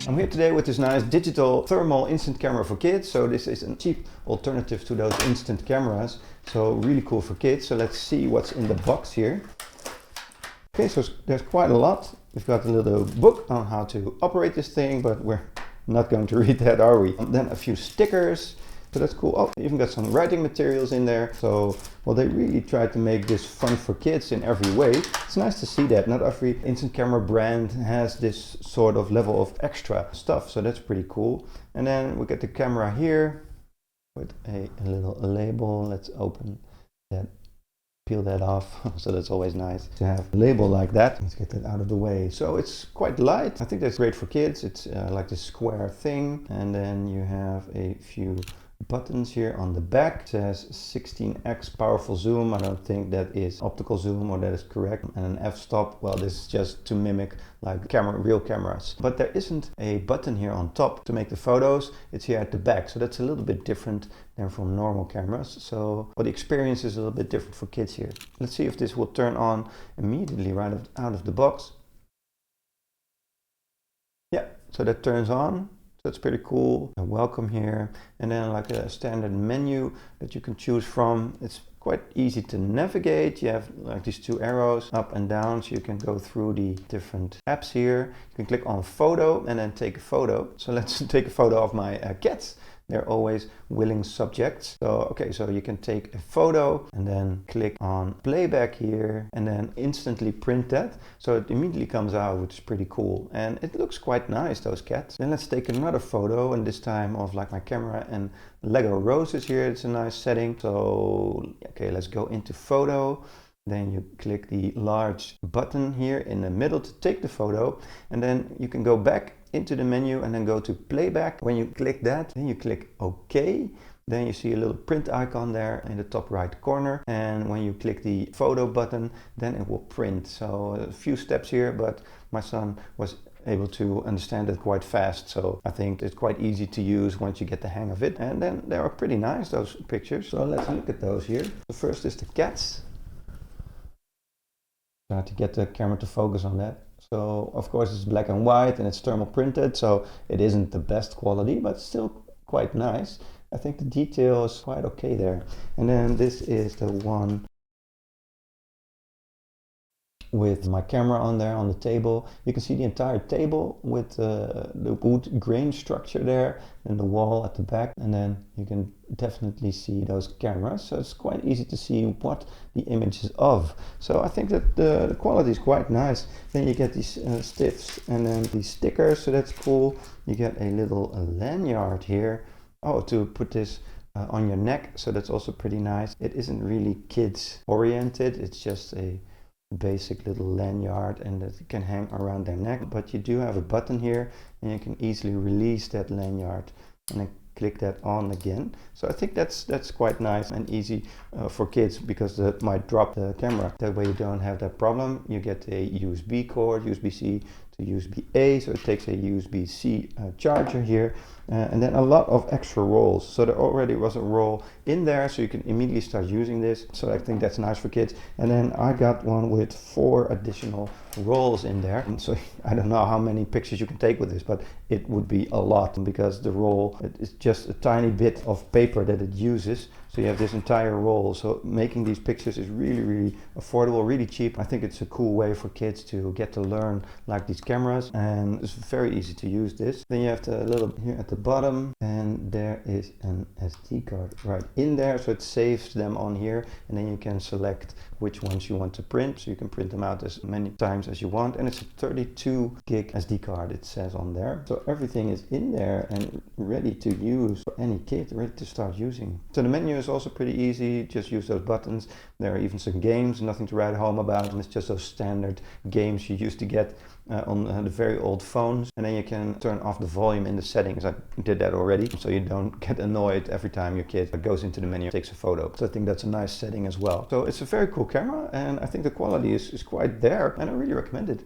I'm here today with this nice digital thermal instant camera for kids. So this is a cheap alternative to those instant cameras. So really cool for kids. So let's see what's in the box here. Okay, so there's quite a lot. We've got a little book on how to operate this thing, but we're not going to read that, are we? And then a few stickers. So that's cool. Oh, even got some writing materials in there. So, well, they really tried to make this fun for kids in every way. It's nice to see that. Not every instant camera brand has this sort of level of extra stuff. So that's pretty cool. And then we get the camera here with a little label. Let's open that, peel that off. So that's always nice to have a label like that. Let's get that out of the way. So it's quite light. I think that's great for kids. It's like this square thing. And then you have a few buttons here on the back. It says 16x powerful zoom. I don't think that is optical zoom or that is correct. And an f-stop, well, this is just to mimic like real cameras. But there isn't a button here on top to make the photos. It's here at the back. So that's a little bit different than from normal cameras. So the experience is a little bit different for kids here. Let's see if this will turn on immediately right out of the box. Yeah, so that turns on. That's pretty cool. A welcome here, and then like a standard menu that you can choose from. It's quite easy to navigate. You have like these two arrows up and down, so you can go through the different apps here. You can click on photo and then take a photo. So let's take a photo of my cats. They're always willing subjects. So, okay, so you can take a photo and then click on playback here and then instantly print that. So it immediately comes out, which is pretty cool. And it looks quite nice, those cats. Then let's take another photo, and this time of like my camera and Lego roses here. It's a nice setting. So, okay, let's go into photo. Then you click the large button here in the middle to take the photo, and then you can go back into the menu and then go to playback. When you click that, then you click OK. Then you see a little print icon there in the top right corner, and when you click the photo button, then it will print. So a few steps here, but my son was able to understand it quite fast, so I think it's quite easy to use once you get the hang of it. And then they are pretty nice, those pictures. So let's look at those here. The first is the cats. Try to get the camera to focus on that. So of course it's black and white and it's thermal printed, so it isn't the best quality, but still quite nice. I think the detail is quite okay there. And then this is the one with my camera on there on the table. You can see the entire table with the wood grain structure there and the wall at the back, and then you can definitely see those cameras. So it's quite easy to see what the image is of. So I think that the quality is quite nice. Then you get these stiffs and then these stickers, so that's cool. You get a little lanyard here. Oh, to put this on your neck, so that's also pretty nice. It isn't really kids oriented, it's just a basic little lanyard, and that can hang around their neck. But you do have a button here, and you can easily release that lanyard and then click that on again. So I think that's quite nice and easy for kids, because that might drop the camera. That way you don't have that problem. You get a USB cord, USB-C to USB-A, so it takes a USB-C charger here, and then a lot of extra rolls. So there already was a roll in there, so you can immediately start using this. So I think that's nice for kids. And then I got one with 4 additional rolls in there. And so I don't know how many pictures you can take with this, but it would be a lot, because the roll is just a tiny bit of paper that it uses. So you have this entire roll. So making these pictures is really, really affordable, really cheap. I think it's a cool way for kids to get to learn like these cameras, and it's very easy to use this. Then you have the little here at the bottom, and there is an SD card right in there. So it saves them on here, and then you can select which ones you want to print. So you can print them out as many times as you want. And it's a 32 gig SD card, it says on there. So everything is in there and ready to use for any kid, ready to start using. So the menu is also pretty easy. Just use those buttons. There are even some games, nothing to write home about. And it's just those standard games you used to get on the very old phones. And then you can turn off the volume in the settings. I did that already, so you don't get annoyed every time your kid goes into the menu and takes a photo. So I think that's a nice setting as well. So it's a very cool camera, and I think the quality is quite there, and I really recommend it.